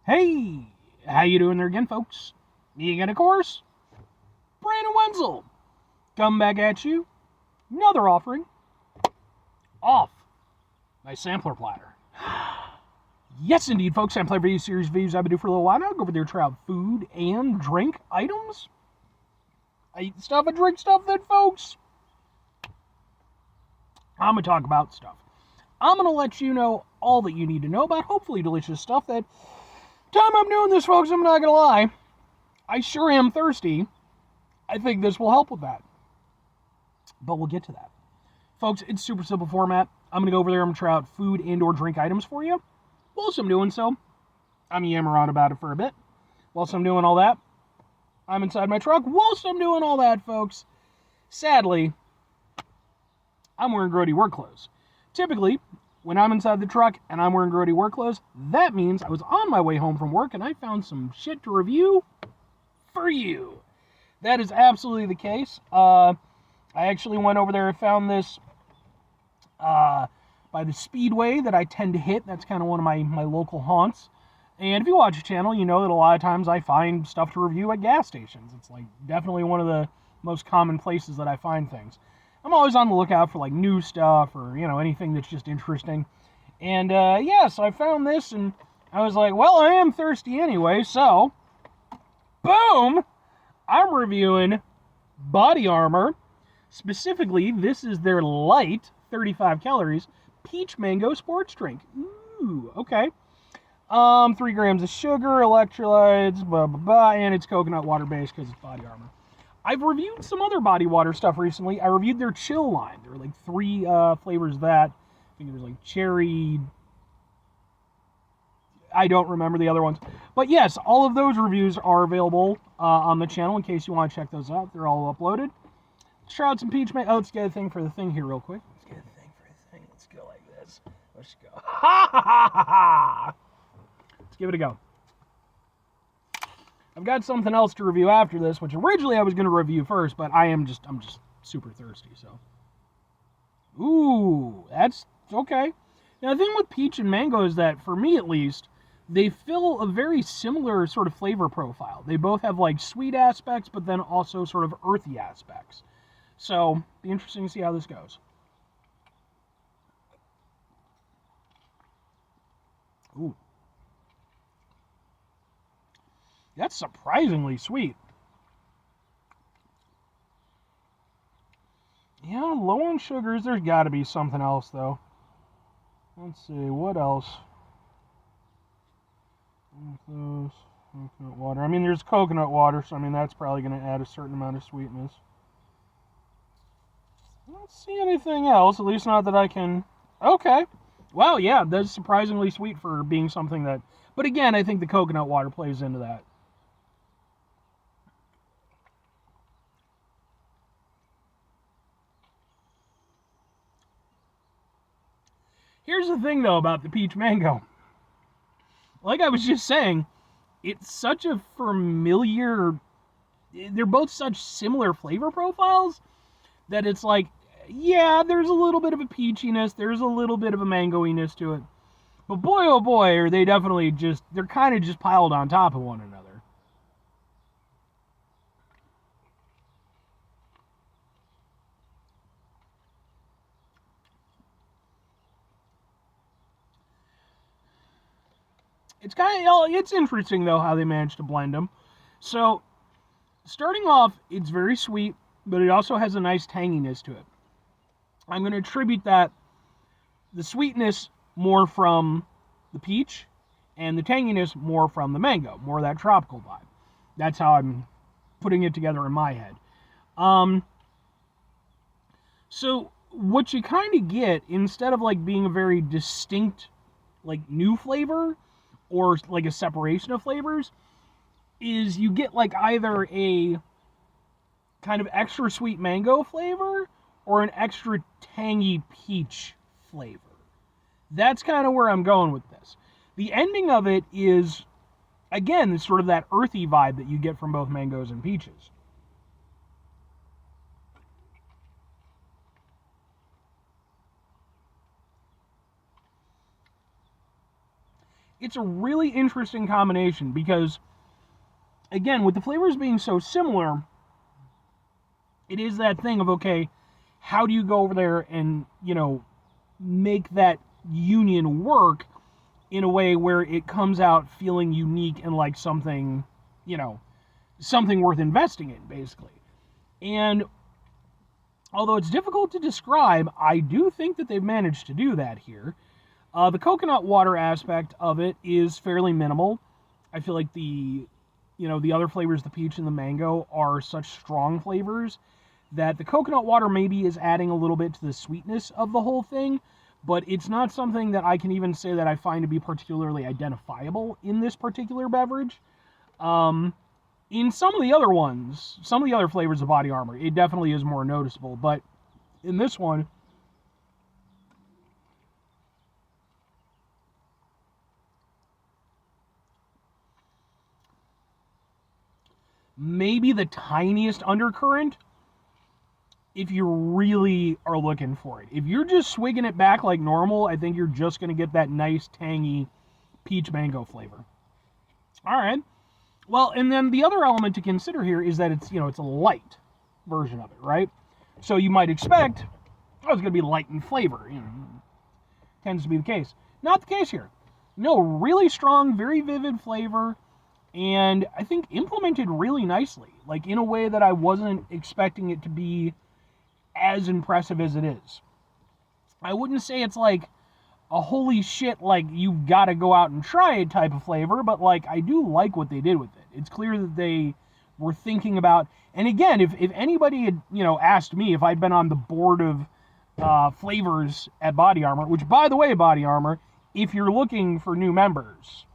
Hey, how you doing there again, folks? Me again, of course. Brandon Wenzel, come back at you. Another offering off my sampler platter. Yes, indeed, folks. Sampler video series videos I've been doing for a little while now. Go over there, try out food and drink items. I eat stuff, I drink stuff, then, folks. I'm gonna talk about stuff. I'm gonna let you know all that you need to know about hopefully delicious stuff. That time I'm doing this, folks, I'm not gonna lie, I sure am thirsty. I think this will help with that. But we'll get to that. Folks, it's super simple format. I'm going to go over there. I'm going to try out food and or drink items for you. Whilst I'm doing so, I'm yammering on about it for a bit. Whilst I'm doing all that, I'm inside my truck. Whilst I'm doing all that, folks, sadly, I'm wearing grody work clothes. Typically, when I'm inside the truck and I'm wearing grody work clothes, that means I was on my way home from work and I found some shit to review for you. That is absolutely the case. I actually went over there and found this by the Speedway that I tend to hit. That's kind of one of my local haunts. And if you watch the channel, you know that a lot of times I find stuff to review at gas stations. It's like definitely one of the most common places that I find things. I'm always on the lookout for like new stuff or, you know, anything that's just interesting. And so I found this and I was like, well, I am thirsty anyway, so boom! I'm reviewing Bodyarmor. Specifically, this is their LYTE, 35 calories, peach mango sports drink. Ooh, okay. 3 grams of sugar, electrolytes, blah, blah, blah, and it's coconut water based because it's Bodyarmor. I've reviewed some other body water stuff recently. I reviewed their chill line. There were like 3 flavors of that. I think there was like cherry. I don't remember the other ones. But yes, all of those reviews are available on the channel in case you want to check those out. They're all uploaded. Let's try out some peach mango. Oh, let's get a thing for the thing here real quick. Let's get a thing for the thing. Let's go like this. Let's go. Ha ha ha ha ha! Let's give it a go. I've got something else to review after this, which originally I was going to review first, but I'm just super thirsty, so. Ooh, that's okay. Now, the thing with peach and mango is that, for me at least, they fill a very similar sort of flavor profile. They both have like sweet aspects, but then also sort of earthy aspects. So, be interesting to see how this goes. Ooh. That's surprisingly sweet. Yeah, low on sugars. There's got to be something else, though. Let's see, what else? Those coconut water. I mean, there's coconut water, so I mean that's probably going to add a certain amount of sweetness. I don't see anything else, at least not that I can. Okay. Wow, yeah, that's surprisingly sweet for being something that. But again, I think the coconut water plays into that. Here's the thing, though, about the peach mango. Like I was just saying, it's such a familiar. They're both such similar flavor profiles that it's like, yeah, there's a little bit of a peachiness, there's a little bit of a mangoiness to it. But boy, oh boy, are they definitely they're kind of just piled on top of one another. It's it's interesting, though, how they managed to blend them. So, starting off, it's very sweet, but it also has a nice tanginess to it. I'm going to attribute the sweetness more from the peach, and the tanginess more from the mango, more of that tropical vibe. That's how I'm putting it together in my head. So what you kind of get, instead of like being a very distinct, like new flavor, or like a separation of flavors, is you get like either a kind of extra sweet mango flavor or an extra tangy peach flavor. That's kind of where I'm going with this. The ending of it is, again, sort of that earthy vibe that you get from both mangoes and peaches. it's a really interesting combination because, again, with the flavors being so similar, it is that thing of, okay, how do you go over there and, make that union work in a way where it comes out feeling unique and like something, something worth investing in, basically. And although it's difficult to describe, I do think that they've managed to do that here. The coconut water aspect of it is fairly minimal. I feel like the other flavors, the peach and the mango, are such strong flavors that the coconut water maybe is adding a little bit to the sweetness of the whole thing, but it's not something that I can even say that I find to be particularly identifiable in this particular beverage. In some of the other ones, some of the other flavors of Bodyarmor, it definitely is more noticeable, but in this one, maybe the tiniest undercurrent if you really are looking for it. If you're just swigging it back like normal, I think you're just going to get that nice, tangy peach mango flavor. All right. Well, and then the other element to consider here is that it's a light version of it, right? So you might expect, it's going to be light in flavor. Tends to be the case. Not the case here. No, really strong, very vivid flavor, and I think implemented really nicely, like in a way that I wasn't expecting it to be as impressive as it is. I wouldn't say it's like a holy shit, like you've got to go out and try it type of flavor, but like I do like what they did with it. It's clear that they were thinking about, and again, if anybody had asked me if I'd been on the board of flavors at Bodyarmor, which by the way, Bodyarmor, if you're looking for new members,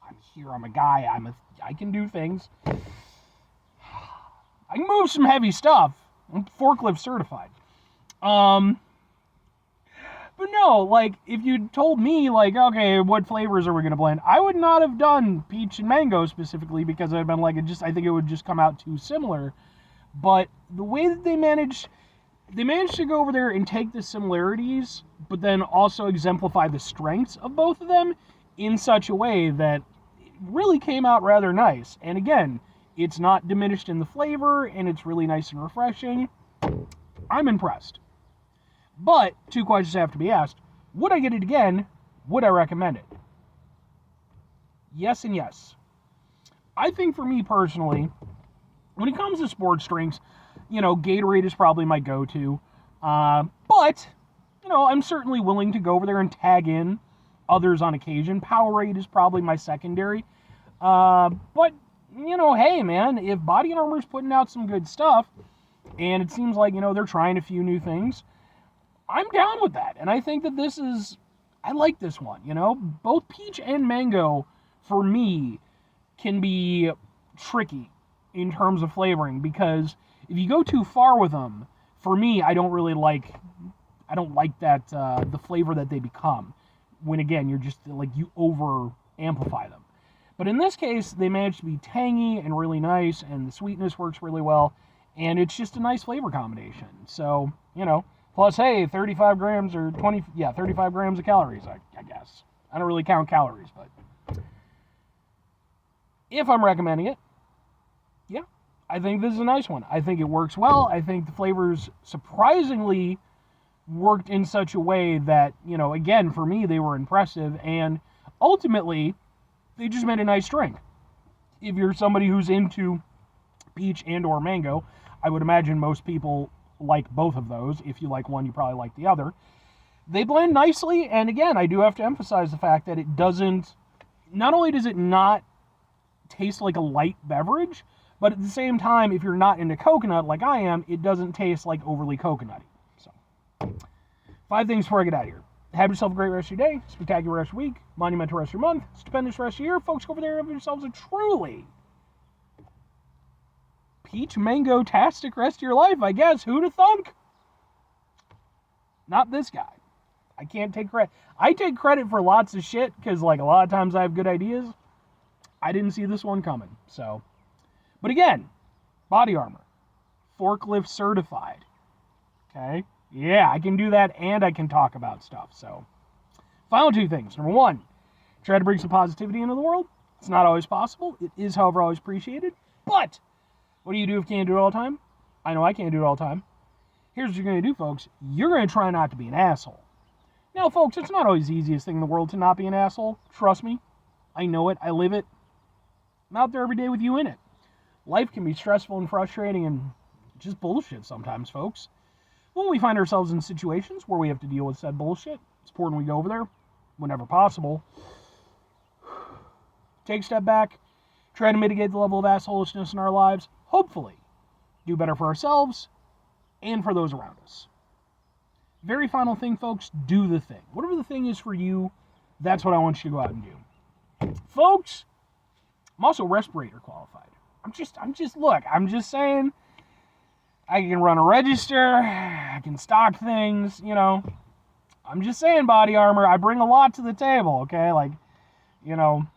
I'm here, I'm a guy, I can do things. I can move some heavy stuff. I'm forklift certified. But no, like, if you told me, like, okay, what flavors are we going to blend? I would not have done peach and mango specifically because I'd been like, I think it would just come out too similar. But the way that they managed to go over there and take the similarities, but then also exemplify the strengths of both of them in such a way that it really came out rather nice. And again, it's not diminished in the flavor, and it's really nice and refreshing. I'm impressed. But, two questions have to be asked. Would I get it again? Would I recommend it? Yes and yes. I think for me personally, when it comes to sports drinks, Gatorade is probably my go-to. But, I'm certainly willing to go over there and tag in others on occasion. Powerade is probably my secondary. But, hey, man, if Bodyarmor's putting out some good stuff, and it seems like, they're trying a few new things, I'm down with that. And I think that I like this one, Both peach and mango, for me, can be tricky in terms of flavoring, because if you go too far with them, for me, I don't like that, the flavor that they become. When, again, you're just, like, you over-amplify them. But in this case, they managed to be tangy and really nice, and the sweetness works really well, and it's just a nice flavor combination. So, plus, hey, 35 grams of calories, I guess. I don't really count calories, but if I'm recommending it, yeah, I think this is a nice one. I think it works well. I think the flavors surprisingly worked in such a way that, again, for me, they were impressive, and ultimately, they just made a nice drink. If you're somebody who's into peach and or mango, I would imagine most people like both of those. If you like one, you probably like the other. They blend nicely, and again, I do have to emphasize the fact that it doesn't, not only does it not taste like a light beverage, but at the same time, if you're not into coconut like I am, it doesn't taste like overly coconutty. So, 5 things before I get out of here. Have yourself a great rest of your day, spectacular rest of your week, monumental rest of your month, stupendous rest of your year. Folks, go over there and have yourselves a truly peach mango-tastic rest of your life, I guess. Who'd have thunk? Not this guy. I can't take credit. I take credit for lots of shit because, like, a lot of times I have good ideas. I didn't see this one coming, so. But again, Bodyarmor, forklift certified. Okay? Yeah, I can do that, and I can talk about stuff, so. Final two things. Number one, try to bring some positivity into the world. It's not always possible. It is, however, always appreciated. But what do you do if you can't do it all the time? I know I can't do it all the time. Here's what you're going to do, folks. You're going to try not to be an asshole. Now, folks, it's not always the easiest thing in the world to not be an asshole. Trust me. I know it. I live it. I'm out there every day with you in it. Life can be stressful and frustrating and just bullshit sometimes, folks. When we find ourselves in situations where we have to deal with said bullshit, it's important we go over there whenever possible. Take a step back. Try to mitigate the level of assholishness in our lives. Hopefully, do better for ourselves and for those around us. Very final thing, folks, do the thing. Whatever the thing is for you, that's what I want you to go out and do. Folks, I'm also respirator qualified. I'm just saying, I can run a register, I can stock things, you know. I'm just saying, Bodyarmor, I bring a lot to the table, okay? Like, you know,